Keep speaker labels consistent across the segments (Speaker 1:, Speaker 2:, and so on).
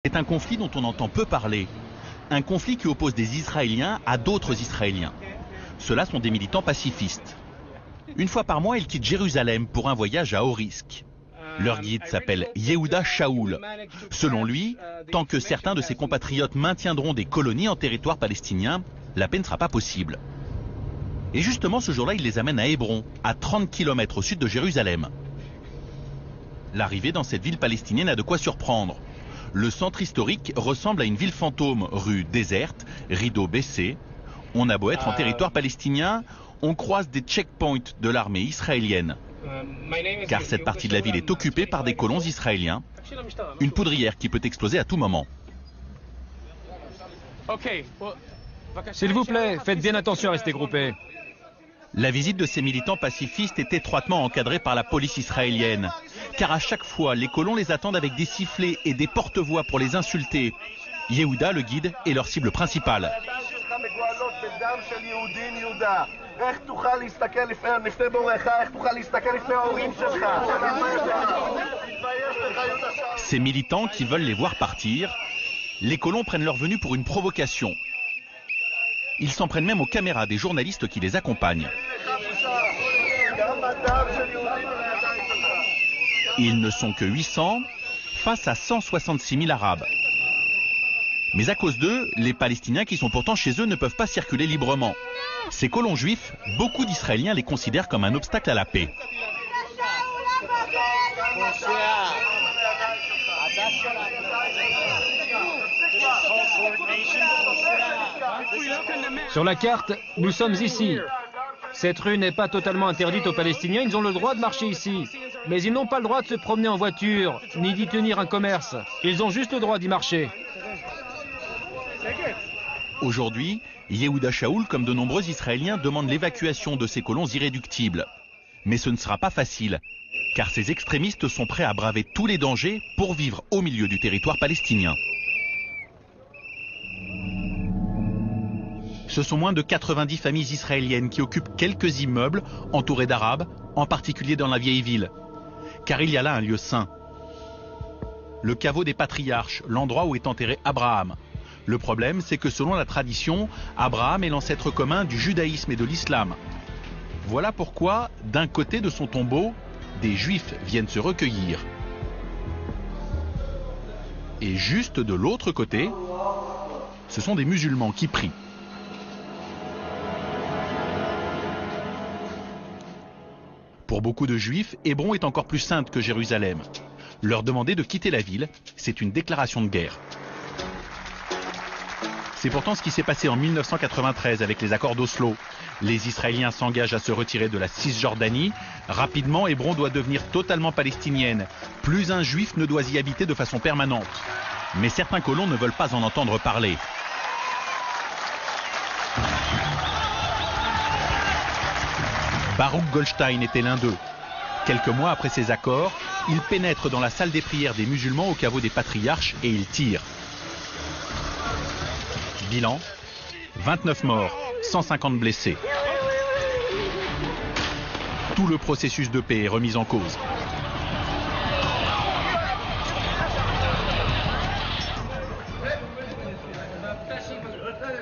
Speaker 1: C'est un conflit dont on entend peu parler. Un conflit qui oppose des Israéliens à d'autres Israéliens. Ceux-là sont des militants pacifistes. Une fois par mois, ils quittent Jérusalem pour un voyage à haut risque. Leur guide s'appelle Yehuda Shaul. Selon lui, tant que certains de ses compatriotes maintiendront des colonies en territoire palestinien, la paix ne sera pas possible. Et justement, ce jour-là, il les amène à Hébron, à 30 km au sud de Jérusalem. L'arrivée dans cette ville palestinienne a de quoi surprendre. Le centre historique ressemble à une ville fantôme, rue déserte, rideaux baissés. On a beau être en territoire palestinien, on croise des checkpoints de l'armée israélienne. Car cette partie de la ville est occupée par des colons israéliens. Une poudrière qui peut exploser à tout moment.
Speaker 2: S'il vous plaît, faites bien attention à rester groupés.
Speaker 1: La visite de ces militants pacifistes est étroitement encadrée par la police israélienne. Car à chaque fois, les colons les attendent avec des sifflets et des porte-voix pour les insulter. Yehuda, le guide, est leur cible principale. Ces militants qui veulent les voir partir, les colons prennent leur venue pour une provocation. Ils s'en prennent même aux caméras des journalistes qui les accompagnent. Ils ne sont que 800 face à 166 000 Arabes. Mais à cause d'eux, les Palestiniens qui sont pourtant chez eux ne peuvent pas circuler librement. Ces colons juifs, beaucoup d'Israéliens les considèrent comme un obstacle à la paix.
Speaker 2: Sur la carte, nous sommes ici. Cette rue n'est pas totalement interdite aux Palestiniens, ils ont le droit de marcher ici. Mais ils n'ont pas le droit de se promener en voiture, ni d'y tenir un commerce. Ils ont juste le droit d'y marcher.
Speaker 1: Aujourd'hui, Yehuda Shaul, comme de nombreux Israéliens, demande l'évacuation de ces colons irréductibles. Mais ce ne sera pas facile, car ces extrémistes sont prêts à braver tous les dangers pour vivre au milieu du territoire palestinien. Ce sont moins de 90 familles israéliennes qui occupent quelques immeubles entourés d'Arabes, en particulier dans la vieille ville. Car il y a là un lieu saint. Le caveau des patriarches, l'endroit où est enterré Abraham. Le problème, c'est que selon la tradition, Abraham est l'ancêtre commun du judaïsme et de l'islam. Voilà pourquoi, d'un côté de son tombeau, des juifs viennent se recueillir. Et juste de l'autre côté, ce sont des musulmans qui prient. Pour beaucoup de juifs, Hébron est encore plus sainte que Jérusalem. Leur demander de quitter la ville, c'est une déclaration de guerre. C'est pourtant ce qui s'est passé en 1993 avec les accords d'Oslo. Les Israéliens s'engagent à se retirer de la Cisjordanie. Rapidement, Hébron doit devenir totalement palestinienne. Plus un juif ne doit y habiter de façon permanente. Mais certains colons ne veulent pas en entendre parler. Baruch Goldstein était l'un d'eux. Quelques mois après ces accords, il pénètre dans la salle des prières des musulmans au caveau des patriarches et il tire. Bilan, 29 morts, 150 blessés. Tout le processus de paix est remis en cause.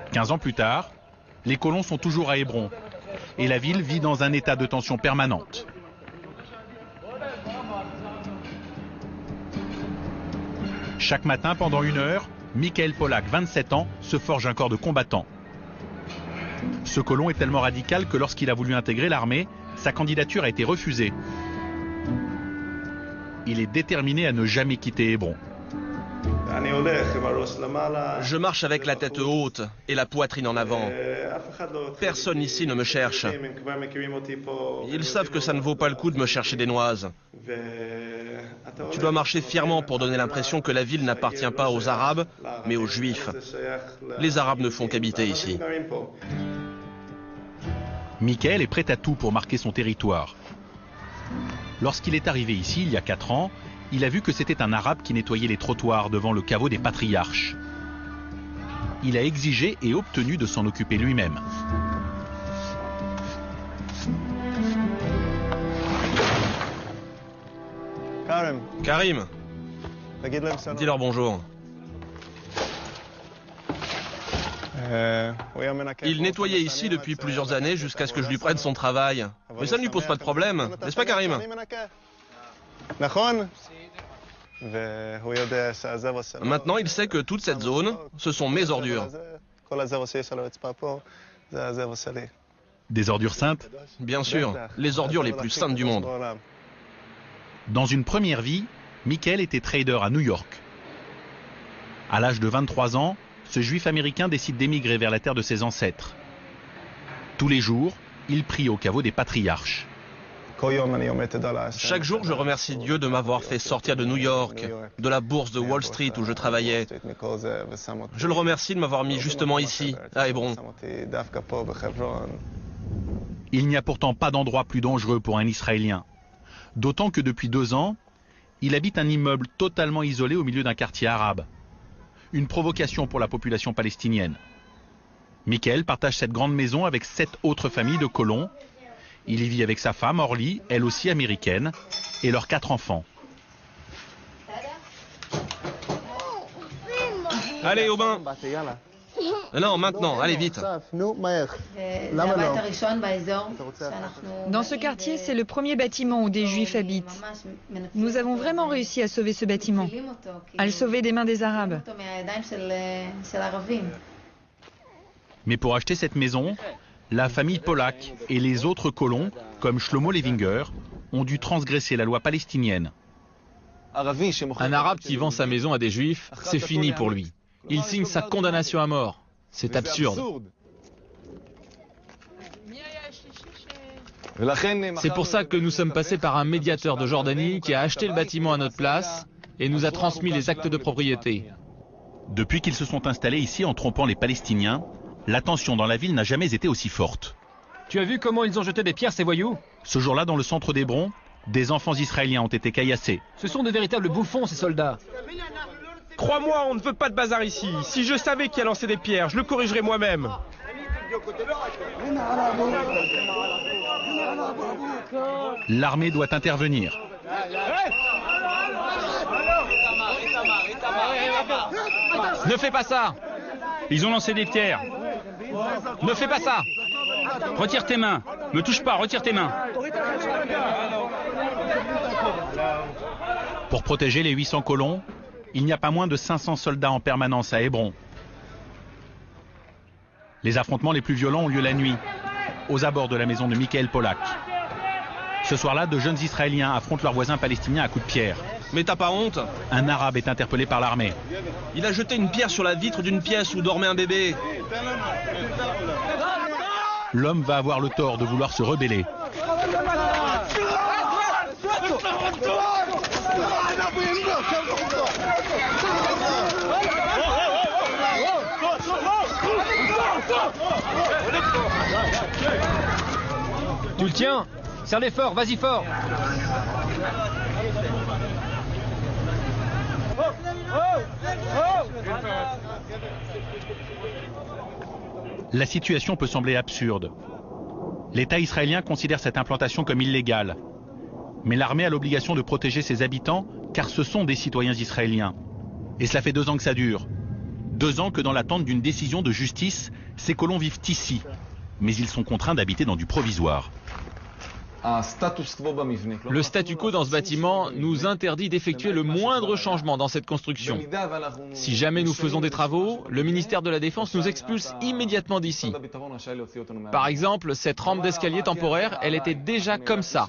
Speaker 1: « 15 ans plus tard, les colons sont toujours à Hébron et la ville vit dans un état de tension permanente. Chaque matin, pendant 1 heure, Michael Polak, 27 ans, se forge un corps de combattant. Ce colon est tellement radical que lorsqu'il a voulu intégrer l'armée, sa candidature a été refusée. Il est déterminé à ne jamais quitter Hébron.
Speaker 3: Je marche avec la tête haute et la poitrine en avant. Personne ici ne me cherche. Ils savent que ça ne vaut pas le coup de me chercher des noises. Tu dois marcher fièrement pour donner l'impression que la ville n'appartient pas aux Arabes, mais aux Juifs. Les Arabes ne font qu'habiter ici.
Speaker 1: Michael est prêt à tout pour marquer son territoire. Lorsqu'il est arrivé ici, il y a 4 ans, il a vu que c'était un Arabe qui nettoyait les trottoirs devant le caveau des patriarches. Il a exigé et obtenu de s'en occuper lui-même.
Speaker 3: Karim, dis-leur bonjour. Il nettoyait ici depuis plusieurs années jusqu'à ce que je lui prenne son travail. Mais ça ne lui pose pas de problème, n'est-ce pas Karim? Maintenant, il sait que toute cette zone, ce sont mes ordures.
Speaker 1: Des ordures saintes?
Speaker 3: Bien sûr, les ordures les plus saintes du monde.
Speaker 1: Dans une première vie, Michael était trader à New York. À l'âge de 23 ans, ce juif américain décide d'émigrer vers la terre de ses ancêtres. Tous les jours, il prie au caveau des patriarches.
Speaker 3: Chaque jour, je remercie Dieu de m'avoir fait sortir de New York, de la bourse de Wall Street où je travaillais. Je le remercie de m'avoir mis justement ici, à Hébron.
Speaker 1: Il n'y a pourtant pas d'endroit plus dangereux pour un Israélien. D'autant que depuis 2 ans, il habite un immeuble totalement isolé au milieu d'un quartier arabe. Une provocation pour la population palestinienne. Michael partage cette grande maison avec 7 autres familles de colons. Il y vit avec sa femme, Orly, elle aussi américaine, et leurs 4 enfants.
Speaker 3: Allez, au bain. Non, maintenant, allez vite.
Speaker 4: Dans ce quartier, c'est le premier bâtiment où des Juifs habitent. Nous avons vraiment réussi à sauver ce bâtiment, à le sauver des mains des Arabes.
Speaker 1: Mais pour acheter cette maison, la famille Polak et les autres colons, comme Shlomo Levinger, ont dû transgresser la loi palestinienne.
Speaker 5: Un Arabe qui vend sa maison à des Juifs, c'est fini pour lui. Il signe sa condamnation à mort. C'est absurde. C'est pour ça que nous sommes passés par un médiateur de Jordanie qui a acheté le bâtiment à notre place et nous a transmis les actes de propriété.
Speaker 1: Depuis qu'ils se sont installés ici en trompant les Palestiniens, la tension dans la ville n'a jamais été aussi forte.
Speaker 2: Tu as vu comment ils ont jeté des pierres, ces voyous?
Speaker 1: Ce jour-là, dans le centre d'Hébron, des enfants israéliens ont été caillassés.
Speaker 2: Ce sont de véritables bouffons, ces soldats.
Speaker 6: Crois-moi, on ne veut pas de bazar ici. Si je savais qui a lancé des pierres, je le corrigerais moi-même.
Speaker 1: L'armée doit intervenir.
Speaker 5: Ne fais pas ça!
Speaker 7: Ils ont lancé des pierres.
Speaker 5: Ne fais pas ça!
Speaker 7: Retire tes mains. Me touche pas, retire tes mains.
Speaker 1: Pour protéger les 800 colons, il n'y a pas moins de 500 soldats en permanence à Hébron. Les affrontements les plus violents ont lieu la nuit, aux abords de la maison de Michael Polak. Ce soir-là, de jeunes Israéliens affrontent leurs voisins palestiniens à coups de pierre.
Speaker 3: Mais t'as pas honte?
Speaker 1: Un Arabe est interpellé par l'armée.
Speaker 3: Il a jeté une pierre sur la vitre d'une pièce où dormait un bébé.
Speaker 1: L'homme va avoir le tort de vouloir se rebeller.
Speaker 2: Tu le tiens? Serre-les fort, vas-y fort.
Speaker 1: La situation peut sembler absurde. L'État israélien considère cette implantation comme illégale. Mais l'armée a l'obligation de protéger ses habitants car ce sont des citoyens israéliens. Et cela fait 2 ans que ça dure. 2 ans que dans l'attente d'une décision de justice, ces colons vivent ici. Mais ils sont contraints d'habiter dans du provisoire.
Speaker 5: Le statu quo dans ce bâtiment nous interdit d'effectuer le moindre changement dans cette construction. Si jamais nous faisons des travaux, le ministère de la Défense nous expulse immédiatement d'ici. Par exemple, cette rampe d'escalier temporaire, elle était déjà comme ça.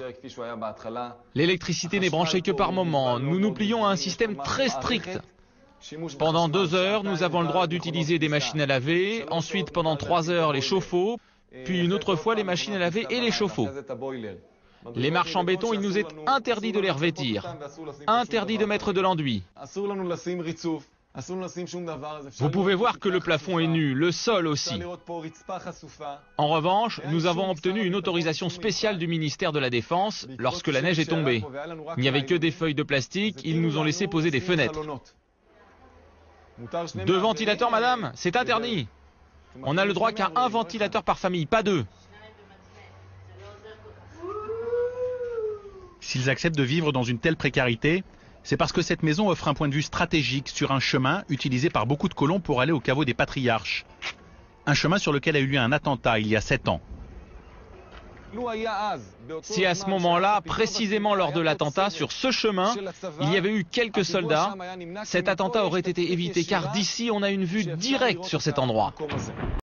Speaker 5: L'électricité n'est branchée que par moment. Nous nous plions à un système très strict. Pendant 2 heures, nous avons le droit d'utiliser des machines à laver. Ensuite, pendant 3 heures, les chauffe-eau. Puis une autre fois, les machines à laver et les chauffe-eau. Les marches en béton, il nous est interdit de les revêtir. Interdit de mettre de l'enduit. Vous pouvez voir que le plafond est nu, le sol aussi. En revanche, nous avons obtenu une autorisation spéciale du ministère de la Défense lorsque la neige est tombée. Il n'y avait que des feuilles de plastique, ils nous ont laissé poser des fenêtres. 2 ventilateurs, madame, c'est interdit. On n'a le droit qu'à 1 ventilateur par famille, pas 2.
Speaker 1: S'ils acceptent de vivre dans une telle précarité, c'est parce que cette maison offre un point de vue stratégique sur un chemin utilisé par beaucoup de colons pour aller au caveau des patriarches. Un chemin sur lequel a eu lieu un attentat il y a 7 ans.
Speaker 5: Si à ce moment-là, précisément lors de l'attentat, sur ce chemin, il y avait eu quelques soldats, cet attentat aurait été évité car d'ici on a une vue directe sur cet endroit.